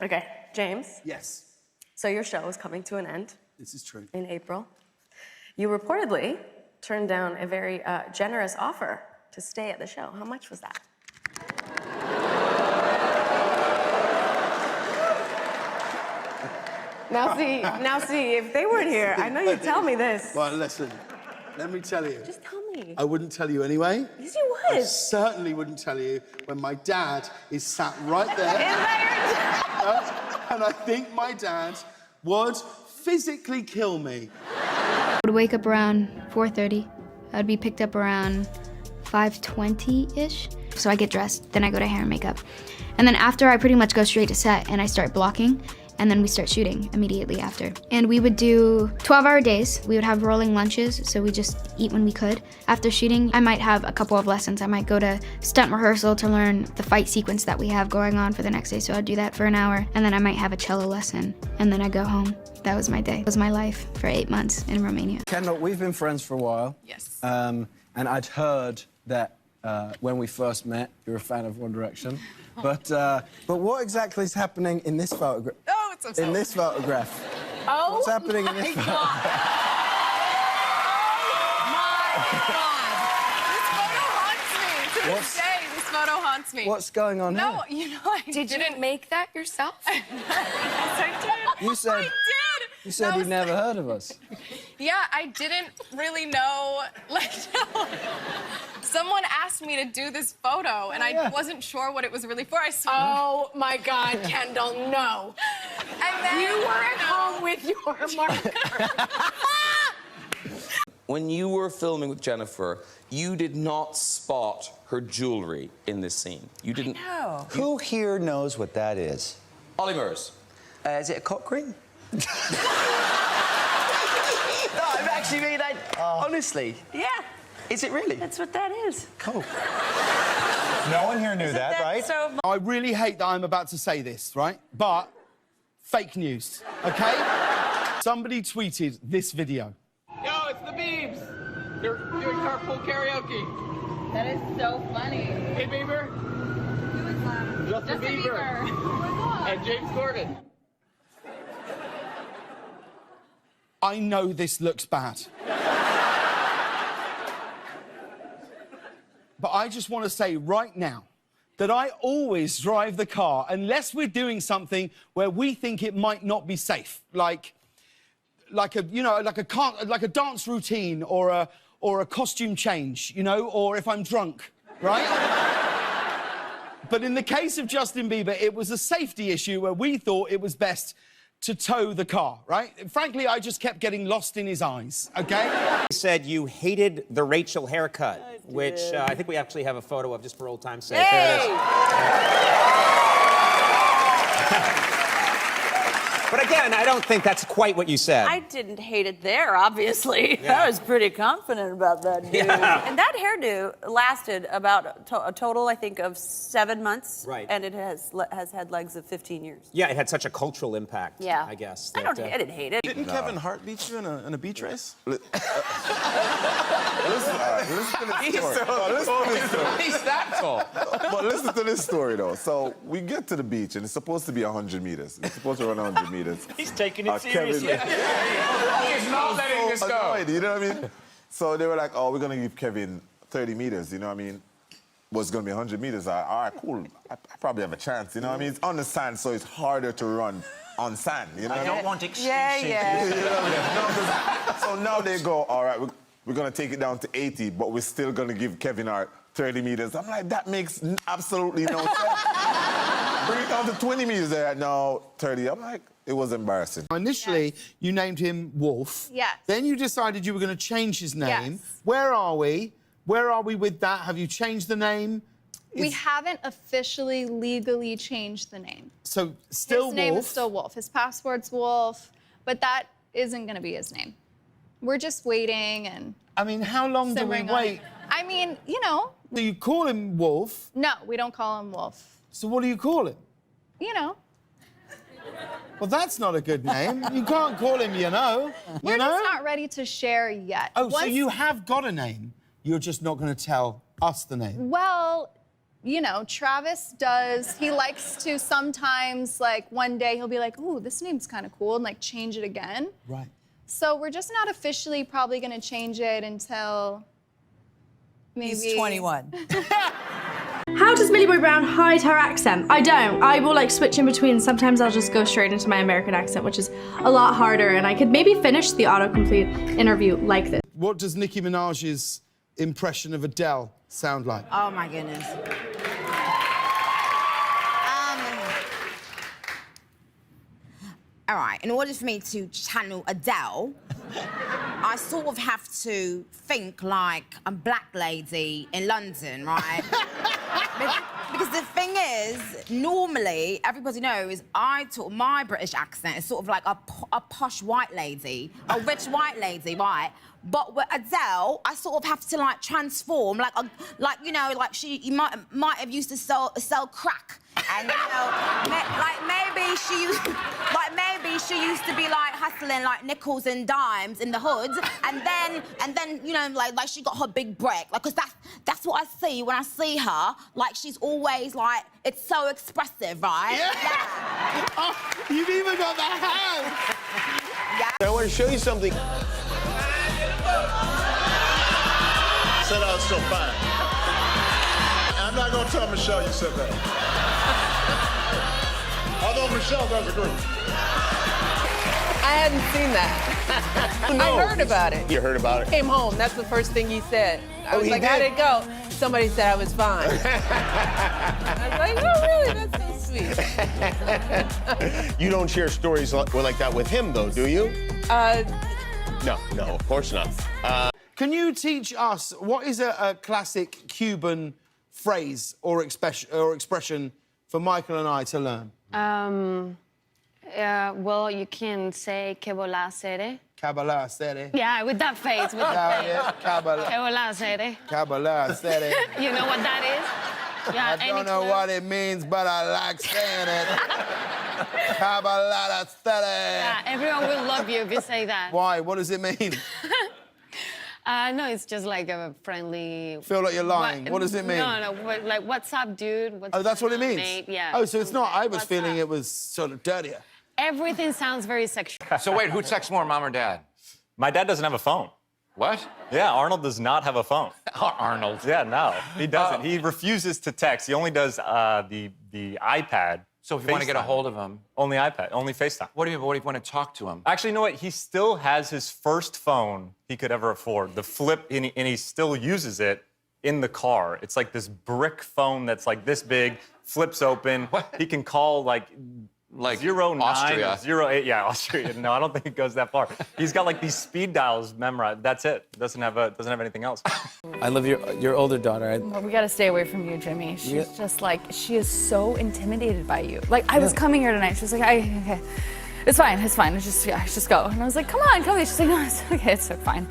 Okay, James. Yes. So your show is coming to an end. This is true. In April. You reportedly turned down a very generous offer to stay at the show. How much was that? Now see, if they weren't here, I know you'd tell me this. Well, listen, let me tell you. Just tell me. I wouldn't tell you anyway. Yes, you would. I certainly wouldn't tell you when my dad is sat right there. And I think my dad would physically kill me. I would wake up around 4:30. I would be picked up around 5:20-ish. So I get dressed, then I go to hair and makeup. And then after, I pretty much go straight to set and I start blocking. And then we start shooting immediately after. And we would do 12-hour days. We would have rolling lunches, so we just eat when we could. After shooting, I might have a couple of lessons. I might go to stunt rehearsal to learn the fight sequence that we have going on for the next day, so I'd do that for an hour. And then I might have a cello lesson, and then I go home. That was my day. It was my life for 8 months in Romania. Kendall, we've been friends for a while. Yes. And I'd heard that when we first met, you were a fan of One Direction. But what exactly is happening in this photograph? Oh, it's so in this photograph. Oh, what's happening in this photograph? This photo haunts me. To this day, this photo haunts me. What's going on here? No, you know, I didn't make that yourself? Yes, I did. You said. I did. You said you'd never heard of us. Yeah, I didn't really know. Like, someone asked me to do this photo, and I wasn't sure what it was really for. I swear. Oh my God, Kendall, no. And then You were at home with your marker. When you were filming with Jennifer, you did not spot her jewelry in this scene. You didn't. No. Who here knows what that is? Ollie Murs. Is it a cock ring? No, I actually mean that. Honestly. Yeah, Is it really? that's what that is. Cool. No one here knew that, right? So I really hate that I'm about to say this, right? But fake news, okay? Somebody tweeted this video. Yo, it's the Biebs. They're doing carpool karaoke. That is so funny. Hey, Bieber. Who is that? Justin Bieber. Oh my God. And James Corden. I know this looks bad. But I just want to say right now that I always drive the car unless we're doing something where we think it might not be safe, like a dance routine or a costume change, you know, or if I'm drunk, right? But in the case of Justin Bieber, it was a safety issue where we thought it was best to tow the car, right? Frankly, I just kept getting lost in his eyes, okay? You said you hated the Rachel haircut, which I think we actually have a photo of just for old time's sake. Hey! There it is. But again, I don't think that's quite what you said. I didn't hate it there, obviously. I was pretty confident about that dude. Yeah. And that hairdo lasted about a total, I think, of 7 months. Right. And it has had legs of 15 years. Yeah, it had such a cultural impact, Yeah. I guess. I didn't hate it. Didn't Kevin Hart beat you in a beach race? He's that tall. But listen to this story, though. So we get to the beach, and it's supposed to be 100 meters. It's supposed to run 100 meters. He's taking it seriously. He is not letting this go. Annoyed, you know what I mean? So they were like, oh, we're going to give Kevin 30 meters, you know what I mean? Was going to be 100 meters. All right, cool. I probably have a chance, you know what I mean? It's on the sand, so it's harder to run on sand, you know what I mean? I don't want excuses. Yeah. You know what I mean? So now they go, all right, we're going to take it down to 80, but we're still going to give Kevin Hart 30 meters. I'm like, that makes absolutely no sense. Bring it down to 20 meters. They're like, no, 30. I'm like, it was embarrassing. Initially, you named him Wolf. Yes. Then you decided you were going to change his name. Yes. Where are we? Where are we with that? Have you changed the name? We haven't officially, legally changed the name. So, still His name Wolf? is still Wolf. His passport's Wolf, but that isn't going to be his name. We're just waiting and I mean, how long do we simmering on wait? it. I mean, you know. Do you call him Wolf? No, we don't call him Wolf. So what do you call him? You know. Well, that's not a good name. You can't call him, you know. We're just not ready to share yet. Oh, so you have got a name. You're just not going to tell us the name. Well, you know, Travis he likes to sometimes, like, one day he'll be like, ooh, this name's kind of cool, and, like, change it again. Right. So we're just not officially probably going to change it until maybe... He's 21. How does Millie Bobby Brown hide her accent? I don't. I will like switch in between. Sometimes I'll just go straight into my American accent, which is a lot harder, and I could maybe finish the autocomplete interview like this. What does Nicki Minaj's impression of Adele sound like? Oh my goodness. All right, in order for me to channel Adele, I sort of have to think like a black lady in London, right? Because the thing is, normally, everybody knows my British accent is sort of like a posh white lady, a rich white lady, right? But with Adele, I sort of have to like transform, like you know, like you might have used to sell crack, and you know, maybe she used to be like hustling like nickels and dimes in the hood, and then you know, like she got her big break, like, 'cause that's what I see when I see her, like she's always like, it's so expressive, right? Yeah. Oh, you've even got the hand. Yeah. I want to show you something. Said I was so fine. I'm not gonna tell Michelle you said that. Although Michelle does agree. I hadn't seen that. I heard about it. You heard about it? Came home. That's the first thing he said. I was like, did? how'd it go? Somebody said I was fine. I was like, oh, really? That's so sweet. You don't share stories like that with him, though, do you? No, of course not. Can you teach us what is a classic Cuban phrase or expression for Michael and I to learn? Well, you can say que vola sere. Kabbalah sere. Yeah, with that face, with that face. Kabbalah. Que vola sere. Kabbalah sere. You know what that is? Yeah, I don't know what it means, but I like saying it. Kabbalah sere. Yeah, everyone will love you if you say that. Why? What does it mean? No, it's just like a friendly... Feel like you're lying. What does it mean? No, like, what's up, dude? Oh, that's what it means? Mate? Yeah. Oh, so it's not, I was feeling it was sort of dirtier. Everything sounds very sexual. So wait, who texts more, mom or dad? My dad doesn't have a phone. What? Yeah, Arnold does not have a phone. Arnold? Yeah, no, he doesn't. He refuses to text. He only does the iPad. So if you want to get a hold of him? Only iPad, only FaceTime. What if you want to talk to him? Actually, you know what? He still has his first phone he could ever afford, the flip, and he still uses it in the car. It's like this brick phone that's like this big, flips open. What? He can call like 09, Austria. 08. Yeah, Austria. No, I don't think it goes that far. He's got like these speed dials memorized. That's it. Doesn't have anything else. I love your older daughter. Well, we gotta stay away from you, Jimmy. She's just like, she is so intimidated by you. Like, I was coming here tonight. She was like, okay, it's fine. Just go. And I was like, come on. She's like, no, it's okay, it's so fine.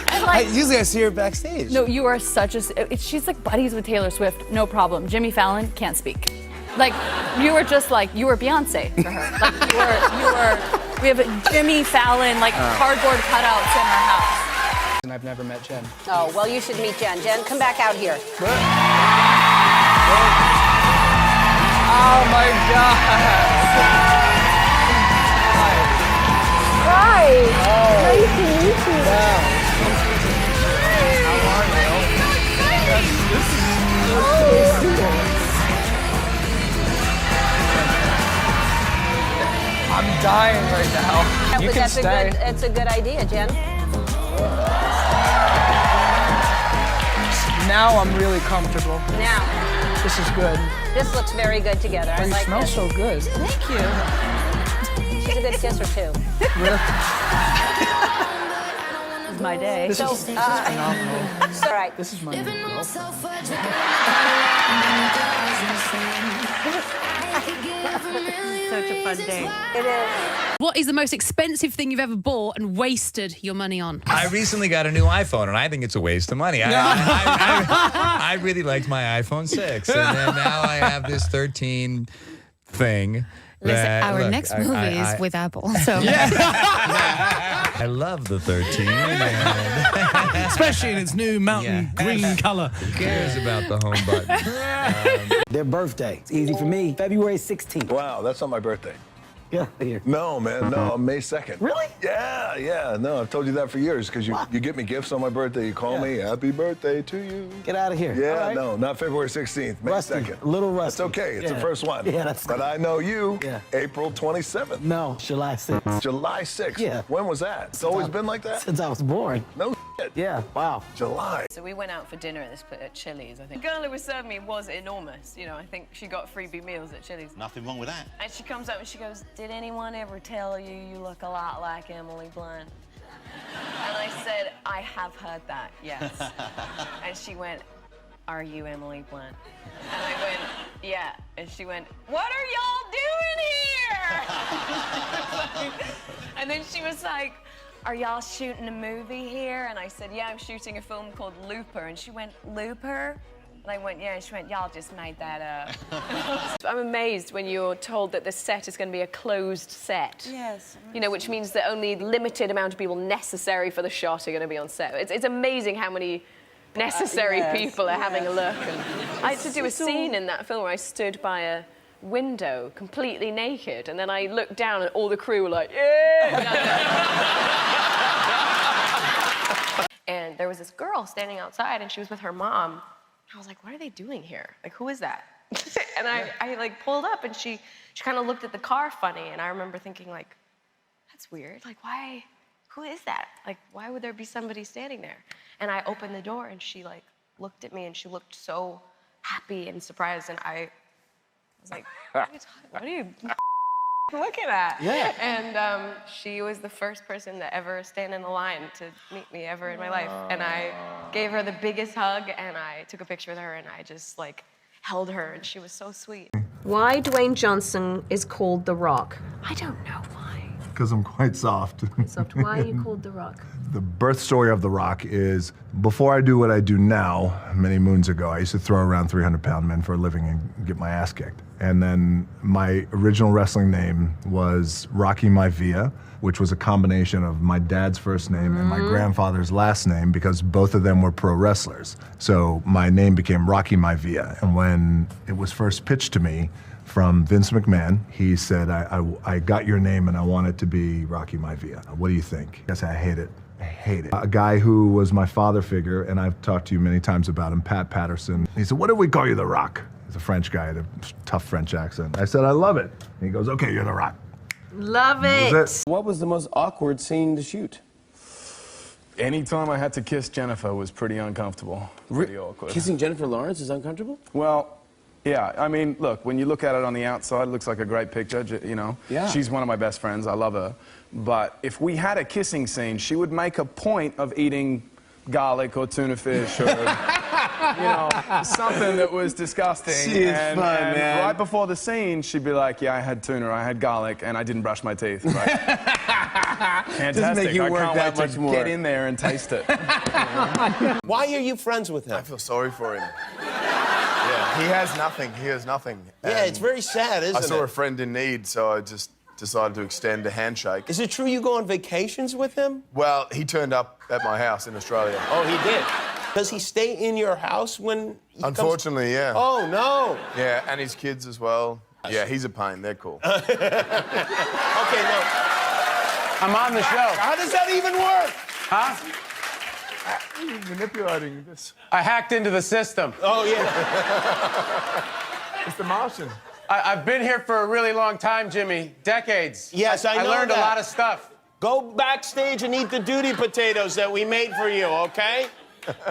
And like, Usually I see her backstage. no, you are such a, she's like buddies with Taylor Swift, no problem. Jimmy Fallon can't speak. Like, you were just like, you were Beyonce for her. Like, we have Jimmy Fallon, like, cardboard cutouts in our house. And I've never met Jen. Oh, well, you should meet Jen. Jen, come back out here. Oh my God. Hi. Oh. Nice to meet you. Wow. How are you? I'm dying right now. You can stay. That's a good idea, Jen. Now I'm really comfortable. Now. This is good. This looks very good together. I You like smell this. so good. Thank you. She's a good kisser, too. Really? This is my day. This is phenomenal. All right. This is my new girlfriend. Such a fun day. It is. What is the most expensive thing you've ever bought and wasted your money on? I recently got a new iPhone, and I think it's a waste of money. I really liked my iPhone 6, and then now I have this 13 thing. Listen, our next movie is with Apple, so. I love the 13. especially in its new mountain green color. Who cares about the home button? Their birthday. It's easy for me. February 16th. Wow, that's not my birthday. Yeah, here. No, man, no, I'm May 2nd. Really? Yeah, no, I've told you that for years, because you get me gifts on my birthday, you call me, happy birthday to you. Get out of here. Yeah, All right. no, not February 16th, May Rusty, 2nd. a little rusty. It's okay, it's the first one. Yeah, that's But I know you, April 27th. No, July 6th. July 6th? Yeah. When was that? It's always been like that? Since I was born. No shit. Yeah, wow. July. So we went out for dinner at Chili's, I think. The girl who was serving me was enormous. You know, I think she got freebie meals at Chili's. Nothing wrong with that. And she comes up and she goes, did anyone ever tell you you look a lot like Emily Blunt? And I said, I have heard that, yes. And she went, are you Emily Blunt? And I went, yeah. And she went, what are y'all doing here? And then she was like, are y'all shooting a movie here? And I said, yeah, I'm shooting a film called Looper. And she went, Looper? And I went, yeah. And she went, y'all just made that up. I'm amazed when you're told that the set is going to be a closed set. Yes. You know, which means that only limited amount of people necessary for the shot are going to be on set. It's amazing how many necessary people are having a look. And I had to do a scene in that film where I stood by a window completely naked, and then I looked down and all the crew were like, yeah! And there was this girl standing outside and she was with her mom. I was like, what are they doing here? Like, who is that? And I like pulled up and she kind of looked at the car funny, and I remember thinking like, that's weird. Like, why, who is that? Like, why would there be somebody standing there? And I opened the door and she like looked at me and she looked so happy and surprised, and I was like, what are you looking at? Yeah. And she was the first person to ever stand in the line to meet me ever in my life. And I gave her the biggest hug, and I took a picture with her, and I just like held her, and she was so sweet. Why Dwayne Johnson is called The Rock? I don't know why. Because I'm quite soft. Why are you called The Rock? The birth story of The Rock is, before I do what I do now, many moons ago, I used to throw around 300-pound men for a living and get my ass kicked. And then my original wrestling name was Rocky Maivia, which was a combination of my dad's first name and my grandfather's last name, because both of them were pro wrestlers. So my name became Rocky Maivia. And when it was first pitched to me from Vince McMahon, he said, I got your name and I want it to be Rocky Maivia. What do you think? I said, I hate it. I hate it. A guy who was my father figure, and I've talked to you many times about him, Pat Patterson. He said, what do we call you, The Rock? He's a French guy, had a tough French accent. I said, I love it. And he goes, okay, you're The Rock. Love That was it. What was the most awkward scene to shoot? Anytime I had to kiss Jennifer was pretty uncomfortable. Pretty awkward. Kissing Jennifer Lawrence is uncomfortable? Well, yeah, I mean, look, when you look at it on the outside, it looks like a great picture, you know? Yeah. She's one of my best friends, I love her. But if we had a kissing scene, she would make a point of eating garlic or tuna fish or, you know, something that was disgusting. She is fun, man. Right before the scene, she'd be like, yeah, I had tuna, I had garlic, and I didn't brush my teeth. Like, fantastic. Doesn't make you I work can't that wait much to more. get in there and taste it. Why are you friends with him? I feel sorry for him. Yeah, he has nothing. He has nothing. Yeah, it's very sad, isn't it? I saw a friend in need, so I just decided to extend a handshake. Is it true you go on vacations with him? Well, he turned up at my house in Australia. Oh, he did? Does he stay in your house when he Unfortunately, yeah. Oh, no. Yeah, and his kids as well. Yeah, he's a pain. They're cool. Okay, no. I'm on the show. How does that even work? Huh? He's manipulating this. I hacked into the system. Oh, yeah. It's the Martian. I've been here for a really long time, Jimmy. Decades. Yes, I know I learned that. a lot of stuff. Go backstage and eat the duty potatoes that we made for you, okay?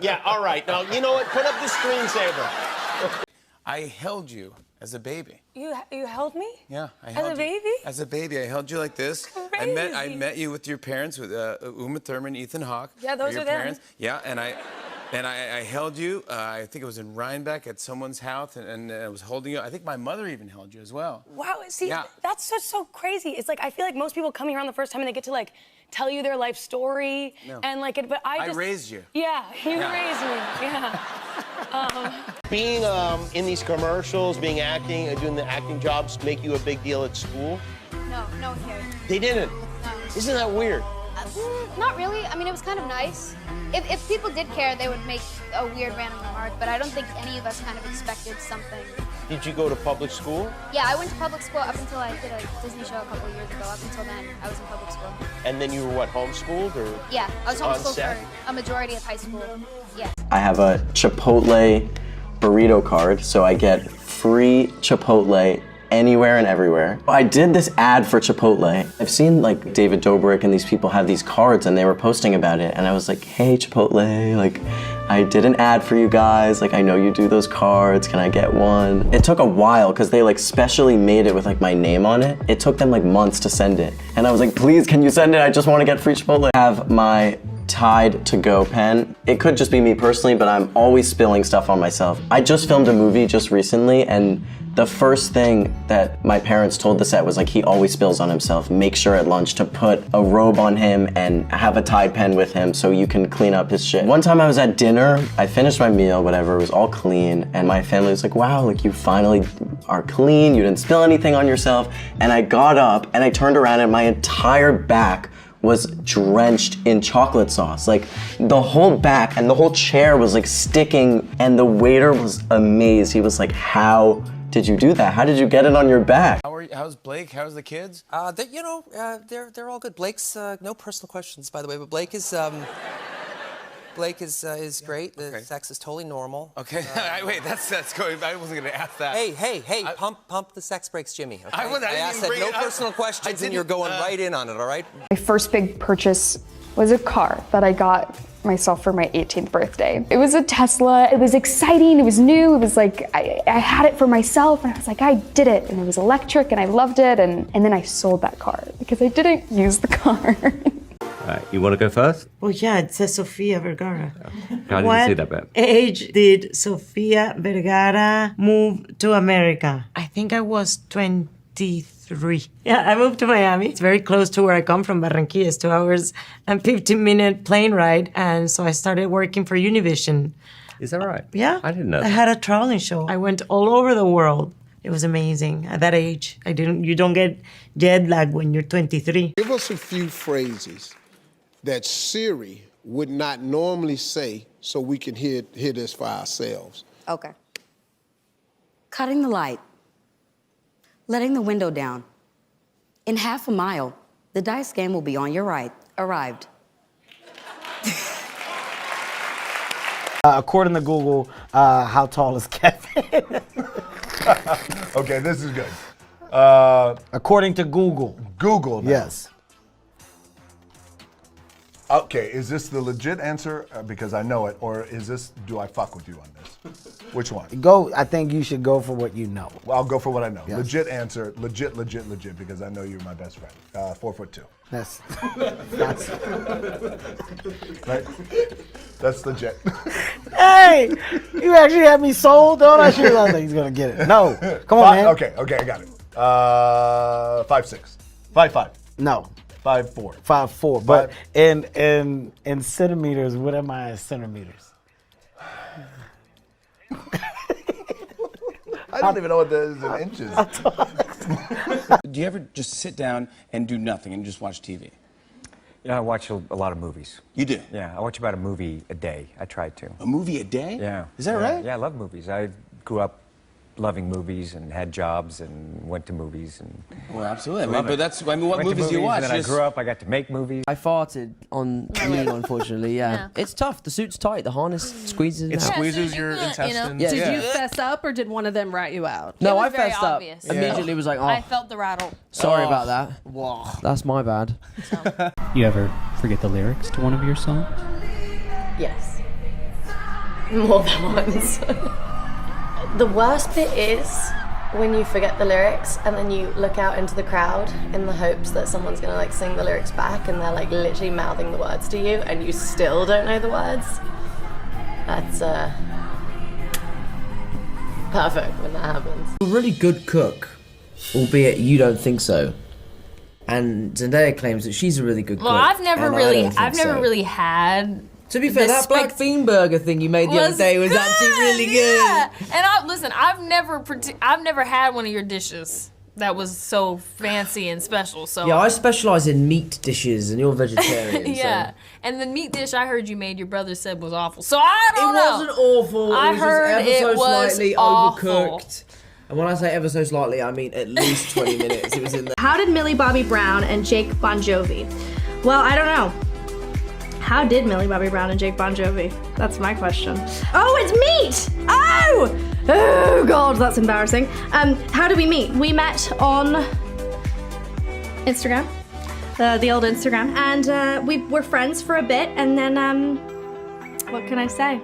Yeah, all right. Now, you know what? Put up the screensaver. I held you as a baby. You held me? Yeah, I As held a you. baby? As a baby, I held you like this. I met you with your parents, with Uma Thurman, Ethan Hawke. Yeah, those your are them. parents. Yeah, and I held you. I think it was in Rhinebeck at someone's house, and I was holding you. I think my mother even held you as well. Wow, see, Yeah. that's so crazy. It's like, I feel like most people come here on the first time and they get to like tell you their life story. No. And like, but I just... raised you. Yeah, you Yeah. raised me, yeah. Being in these commercials, being acting, doing the acting jobs make you a big deal at school? No here. They didn't. No. Isn't that weird? Not really. I mean, it was kind of nice. If people did care, they would make a weird random remark, but I don't think any of us kind of expected something. Did you go to public school? Yeah, I went to public school up until I did a Disney show a couple of years ago. Up until then, I was in public school. And then you were what, homeschooled or? Yeah, I was on homeschooled set? for a majority of high school. Yeah. I have a Chipotle burrito card, so I get free Chipotle anywhere and everywhere. I did this ad for Chipotle. I've seen like David Dobrik and these people have these cards and they were posting about it and I was like, hey Chipotle, like I did an ad for you guys, like I know you do those cards, can I get one? It took a while because they like specially made it with like my name on it. It took them like months to send it. And I was like, please can you send it? I just want to get free Chipotle. I have my Tide to Go pen. It could just be me personally, but I'm always spilling stuff on myself. I just filmed a movie just recently and the first thing that my parents told the set was like, he always spills on himself. Make sure at lunch to put a robe on him and have a Tide pen with him so you can clean up his shit. One time I was at dinner, I finished my meal, whatever, it was all clean, and my family was like, wow, like you finally are clean, you didn't spill anything on yourself. And I got up and I turned around and my entire back was drenched in chocolate sauce. Like the whole back and the whole chair was like sticking and the waiter was amazed. He was like, how did you do that? How did you get it on your back? How's Blake? How's the kids? They're all good. Blake's no personal questions, by the way, but Blake is great. The sex is totally normal. Okay, wait, that's going. I wasn't gonna ask that. Hey, pump the sex breaks, Jimmy. Okay? I asked that no personal questions, and you're going right in on it. All right. My first big purchase was a car that I got myself for my 18th birthday. It was a Tesla. It was exciting. It was new. It was like I had it for myself, and I was like, I did it. And it was electric, and I loved it. And then I sold that car because I didn't use the car. You want to go first? Oh yeah, it says Sofia Vergara. How did you see that bit? Age did Sofia Vergara move to America? I think I was 23. Yeah, I moved to Miami. It's very close to where I come from, Barranquilla. It's 2 hours and 15-minute plane ride. And so I started working for Univision. Is that right? Yeah. I didn't know. I had a traveling show. I went all over the world. It was amazing. At that age, you don't get jet lag when you're 23. Give us a few phrases that Siri would not normally say so we can hear this for ourselves. Okay. Cutting the light. Letting the window down. In half a mile, the dice game will be on your right. Arrived. According to Google, how tall is Kevin? Okay, this is good. According to Google. Google now. Yes. Okay, is this the legit answer because I know it, or is this, do I fuck with you on this? Which one? I think you should go for what you know. Well, I'll go for what I know. Yes. Legit answer, legit, because I know you're my best friend. 4'2". That's right? That's legit. Hey, you actually had me sold. Don't I sure I think he's gonna get it. No, come on, man. Okay, I got it. 5'6". 5'5". No. 5'4". 5'4". But in centimeters, what am I in centimeters? I don't even know what that is in inches. Do you ever just sit down and do nothing and just watch TV? Yeah, I watch a lot of movies. You do? Yeah, I watch about a movie a day. I try to. A movie a day? Yeah. Is that right? Yeah, I love movies. I grew up loving movies and had jobs and went to movies and. Well, absolutely. I love But it. that's. I mean, what Went to movies do you watch? And then I grew up. I got to make movies. I farted on you, unfortunately. Yeah. It's tough. The suit's tight. The harness squeezes. It out. squeezes your intestines. Yeah. Did you fess up or did one of them rat you out? No, It I was very fessed up. obvious. Immediately was like, oh, I felt the rattle. sorry Oh. about that. Whoa. That's my bad. You ever forget the lyrics to one of your songs? Yes. More than once. The worst bit is when you forget the lyrics and then you look out into the crowd in the hopes that someone's gonna like sing the lyrics back and they're like literally mouthing the words to you and you still don't know the words. That's perfect when that happens. A really good cook, albeit you don't think so. And Zendaya claims that she's a really good cook. Well, I've never and I really, don't think I've never so. really had. To be fair, that black bean burger thing you made the other day was actually really good. Yeah, and I've never had one of your dishes. that was so fancy and special. So Yeah, I specialise in meat dishes, and you're vegetarian. yeah, So. and the meat dish I heard you made, your brother said was awful. So I don't know. It wasn't awful. I it was heard just ever it so was slightly awful. overcooked. And when I say ever so slightly, I mean at least 20 minutes. It was in there. How did Millie Bobby Brown and Jake Bon Jovi? Well, I don't know. How did Millie Bobby Brown and Jake Bon Jovi? That's my question. Oh, it's meat! Oh God, that's embarrassing. How did we meet? We met on Instagram, the old Instagram, and we were friends for a bit, and then what can I say?